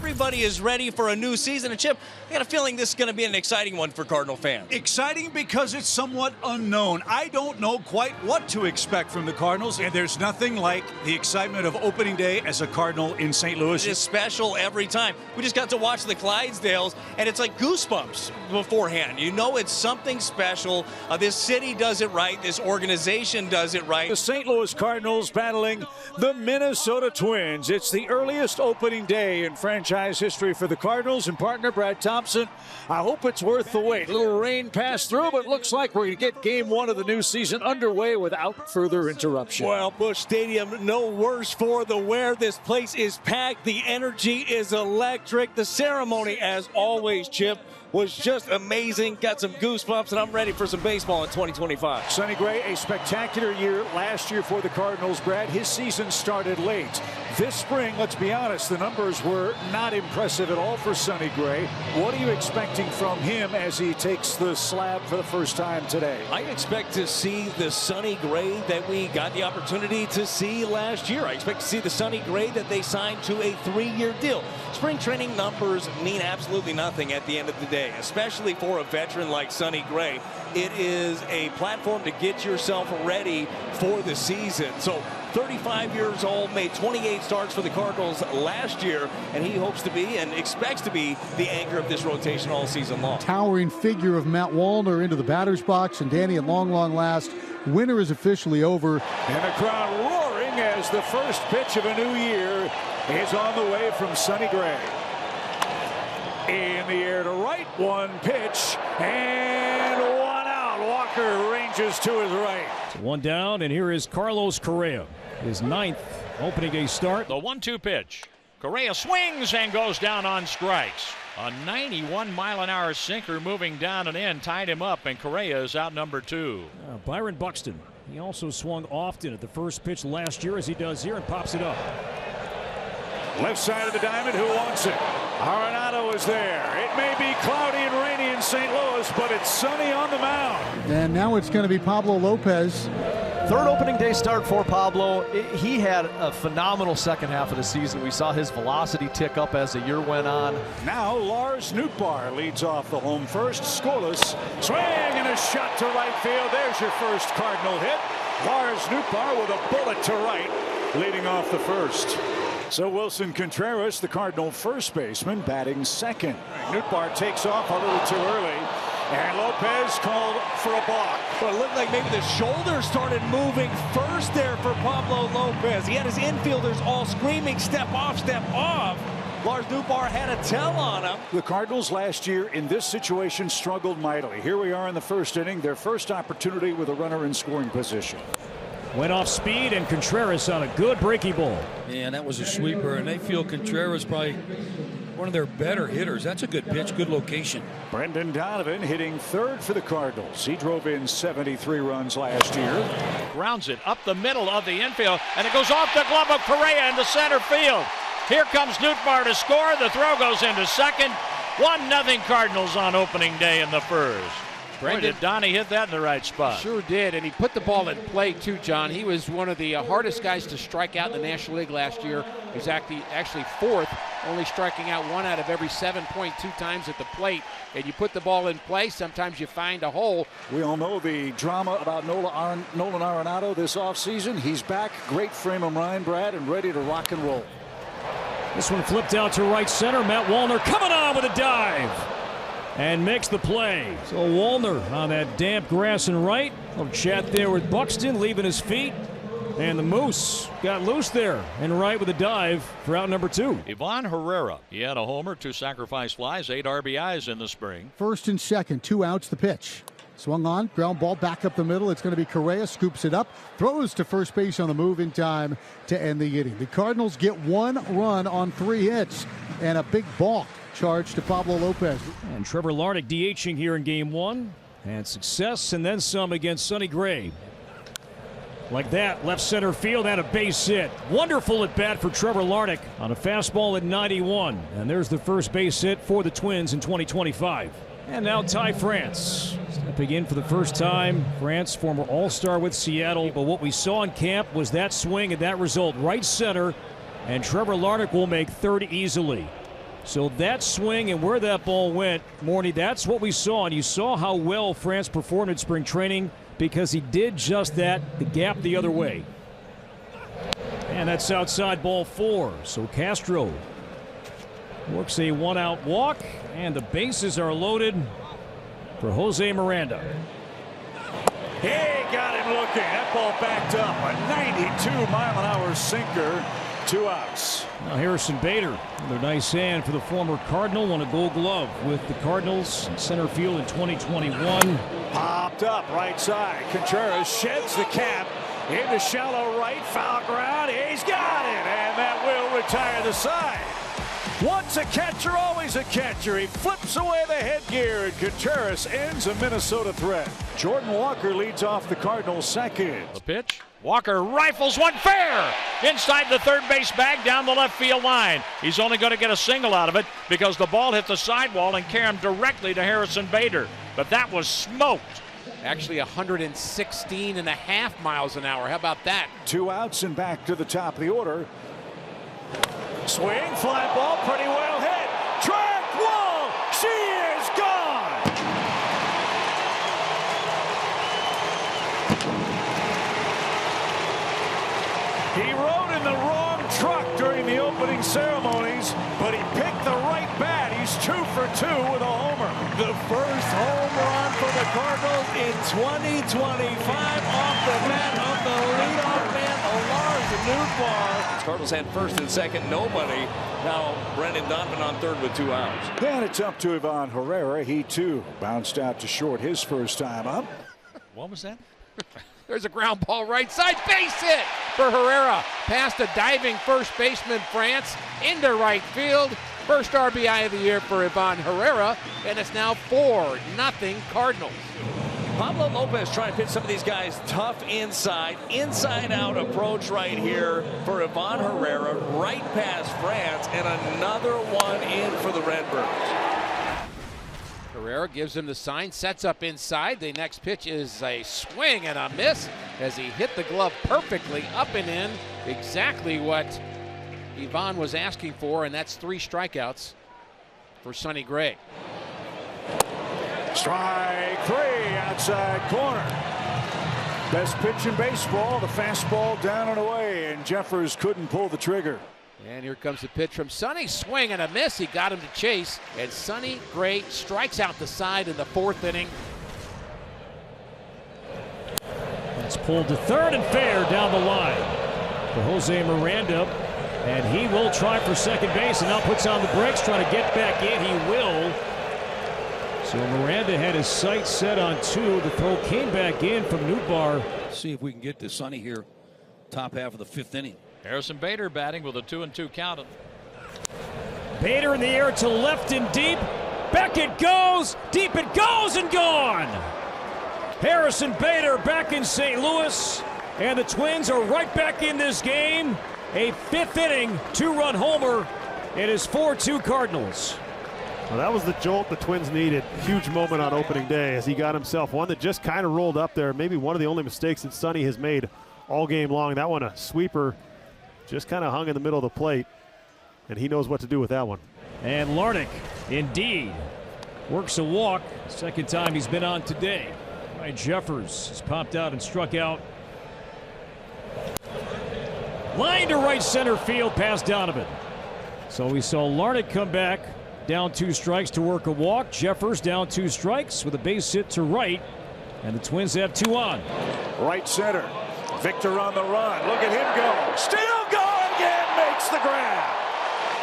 everybody is ready for a new season. And Chip, I got a feeling this is going to be an exciting one for Cardinal fans. Exciting because it's somewhat unknown. I don't know quite what to expect from the Cardinals, and there's nothing like the excitement of opening day as a Cardinal in St. Louis. It's special every time. We just got to watch the Clydesdales, and it's like goosebumps beforehand. You know it's something special. This city does it right. This organization does it right. The St. Louis Cardinals battling the Minnesota Twins. It's the earliest opening day in franchise history for the Cardinals and partner Brad Thompson. I hope it's worth the wait. A little rain passed through, but looks like we're going to get game one of the new season underway without further interruption. Well, Busch Stadium, no worse for the wear. This place is packed. The energy is electric. The ceremony, as always, Chip, was just amazing. Got some goosebumps, and I'm ready for some baseball in 2025. Sonny Gray, a spectacular year last year for the Cardinals. Brad, his season started late. This spring, let's be honest, the numbers were not impressive at all for Sonny Gray. What are you expecting from him as he takes the slab for the first time today? I expect to see the Sonny Gray that we got the opportunity to see last year. I expect to see the Sonny Gray that they signed to a 3-year deal. Spring training numbers mean absolutely nothing at the end of the day, especially for a veteran like Sonny Gray. It is a platform to get yourself ready for the season. So 35 years old, made 28 starts for the Cardinals last year, and he hopes to be and expects to be the anchor of this rotation all season long. Towering figure of Matt Wallner into the batter's box, and Danny, at long last, winter is officially over. And the crowd roaring as the first pitch of a new year is on the way from Sonny Gray. In the air to right, one pitch, and one out. Walker ranges to his right. So one down, and here is Carlos Correa. His 9th opening day start. The 1-2 pitch. Correa swings and goes down on strikes. A 91-mile-an-hour sinker moving down and in tied him up, and Correa is out number 2. Byron Buxton. He also swung often at the first pitch last year, as he does here, and pops it up. Left side of the diamond, who wants it? Arenado is there. It may be cloudy and rainy in St. Louis, but it's sunny on the mound. And now it's going to be Pablo Lopez. Third opening day start for Pablo. He had a phenomenal second half of the season. We saw his velocity tick up as the year went on. Now Lars Nootbaar leads off the home first. Scoreless. Swing and a shot to right field. There's your first Cardinal hit. Lars Nootbaar with a bullet to right, leading off the first. So Wilson Contreras, the Cardinal first baseman, batting second. Nootbaar takes off a little too early, and Lopez called for a balk. But it looked like maybe the shoulder started moving first there for Pablo Lopez. He had his infielders all screaming, step off, step off. Lars Nootbaar had a tell on him. The Cardinals last year in this situation struggled mightily. Here we are in the first inning, their first opportunity with a runner in scoring position. Went off speed, and Contreras on a good breaking ball. Man, that was a sweeper, and they feel Contreras probably one of their better hitters. That's a good pitch, good location. Brendan Donovan hitting third for the Cardinals. He drove in 73 runs last year. Grounds it up the middle of the infield, and it goes off the glove of Correa into center field. Here comes Nootbaar to score. The throw goes into second. 1-0 Cardinals on opening day in the first. Boy, did Donnie hit that in the right spot. Sure did, and he put the ball in play too, John. He was one of the hardest guys to strike out in the National League last year. He's actually fourth, only striking out 1 out of every 7.2 times at the plate. And you put the ball in play, sometimes you find a hole. We all know the drama about Nolan Arenado this offseason. He's back, great frame of mind, Brad, and ready to rock and roll. This one flipped out to right center. Matt Wallner coming on with a dive and makes the play. So Wallner on that damp grass and right. A little chat there with Buxton leaving his feet. And the Moose got loose there and right with a dive for out number 2. Ivan Herrera. He had a homer, 2 sacrifice flies, 8 RBIs in the spring. First and second, 2 outs, the pitch. Swung on, ground ball back up the middle. It's going to be Correa, scoops it up, throws to first base on the move in time to end the inning. The Cardinals get 1 run on 3 hits and a big balk charge to Pablo Lopez. And Trevor Larnach DHing here in game 1. And success and then some against Sonny Gray. Like that, left center field and a base hit. Wonderful at bat for Trevor Larnach on a fastball at 91. And there's the first base hit for the Twins in 2025. And now Ty France stepping in for the first time. France, former All-Star with Seattle. But what we saw in camp was that swing and that result. Right center. And Trevor Larnach will make third easily. So that swing and where that ball went, Morny, that's what we saw. And you saw how well France performed in spring training because he did just that, the gap the other way. And that's outside ball 4. So Castro works a one-out walk, and the bases are loaded for Jose Miranda. He got him looking. That ball backed up. A 92-mile-an-hour sinker. 2 outs. Now Harrison Bader, another nice hand for the former Cardinal, won a Gold Glove with the Cardinals in center field in 2021. Popped up right side. Contreras sheds the cap into shallow right, foul ground. He's got it, and that will retire the side. Once a catcher, always a catcher. He flips away the headgear, and Contreras ends a Minnesota threat. Jordan Walker leads off the Cardinals' second. The pitch. Walker rifles one fair inside the third base bag down the left field line. He's only going to get a single out of it because the ball hit the sidewall and carried directly to Harrison Bader. But that was smoked. Actually 116.5 miles an hour. How about that? 2 outs and back to the top of the order. Swing, fly ball, pretty well hit. Track wall, she is gone. He rode in the wrong truck during the opening ceremonies, but he picked the right bat. He's 2 for 2 with a homer. The first home run for the Cardinals in 2025 off the bat of the leadoff man, Nootbaar. Cardinals had first and second, nobody. Now Brendan Donovan on third with 2 outs. Then it's up to Ivan Herrera. He too bounced out to short his first time up. What was that? There's a ground ball right side, base hit for Herrera. Past a diving first baseman France into right field. First RBI of the year for Ivan Herrera, and it's now 4-0 Cardinals. Pablo Lopez trying to pitch some of these guys tough inside out approach right here for Ivan Herrera, right past France, and another one in for the Redbirds. Herrera gives him the sign, sets up inside. The next pitch is a swing and a miss as he hit the glove perfectly up and in. Exactly what Ivan was asking for, and that's 3 strikeouts for Sonny Gray. Strike 3, outside corner. Best pitch in baseball, the fastball down and away, and Jeffers couldn't pull the trigger. And here comes the pitch from Sonny. Swing and a miss. He got him to chase, and Sonny Gray strikes out the side in the 4th inning. It's pulled to third and fair down the line for Jose Miranda, and he will try for second base and now puts on the brakes, trying to get back in. He will. So Miranda had his sights set on 2. The throw came back in from Nootbaar. See if we can get to Sonny here, top half of the 5th inning. Harrison Bader batting with a 2-2 count. Bader in the air to left and deep. Back it goes. Deep it goes and gone. Harrison Bader back in St. Louis. And the Twins are right back in this game. A 5th inning 2-run homer. It is 4-2 Cardinals. Well, that was the jolt the Twins needed. Huge moment on opening day as he got himself one that just kind of rolled up there. Maybe one of the only mistakes that Sonny has made all game long. That one, a sweeper, just kind of hung in the middle of the plate, and he knows what to do with that one. And Larnach, indeed, works a walk. Second time he's been on today. Ryan Jeffers has popped out and struck out. Line to right center field past Donovan. So we saw Larnach come back, down 2 strikes to work a walk. Jeffers down 2 strikes with a base hit to right. And the Twins have 2 on. Right center. Victor on the run. Look at him go. Still going again. Makes the grab.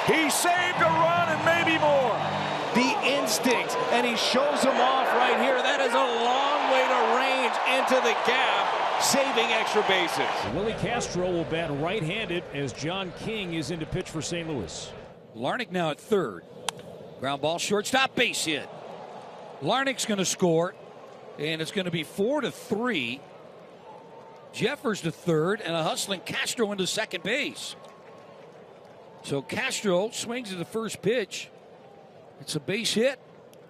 He saved a run and maybe more. The instinct, and he shows them off right here. That is a long way to range into the gap, saving extra bases. Willie Castro will bat right-handed as John King is in to pitch for St. Louis. Larnach now at third. Ground ball, shortstop, base hit. Larnach's going to score, and it's going to be 4-3. Jeffers to third, and a hustling Castro into second base. So Castro swings at the first pitch. It's a base hit,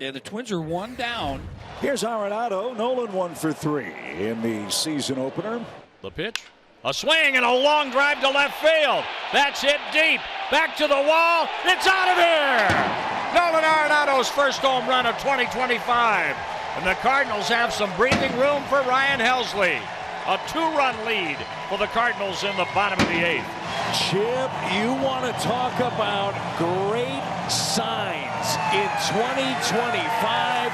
and the Twins are 1 down. Here's Arenado. Nolan 1 for 3 in the season opener. The pitch. A swing and a long drive to left field. That's hit deep. Back to the wall. It's out of here. Nolan Arenado's first home run of 2025. And the Cardinals have some breathing room for Ryan Helsley. A 2-run lead for the Cardinals in the bottom of the 8th. Chip, you want to talk about great signs in 2025.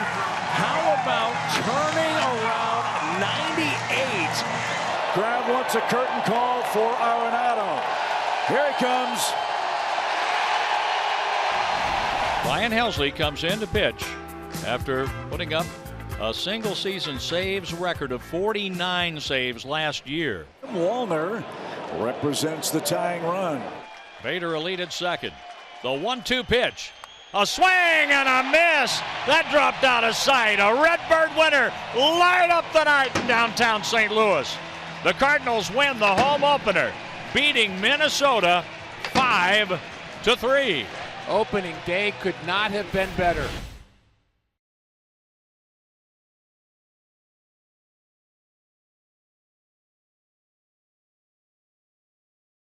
How about turning around 98? Grab wants a curtain call for Arenado. Here he comes. Ryan Helsley comes in to pitch after putting up a single season saves record of 49 saves last year. Wallner represents the tying run. Bader a lead at second. The 1-2 pitch. A swing and a miss. That dropped out of sight. A Redbird winner. Light up the night in downtown St. Louis. The Cardinals win the home opener, beating Minnesota 5-3. Opening day could not have been better.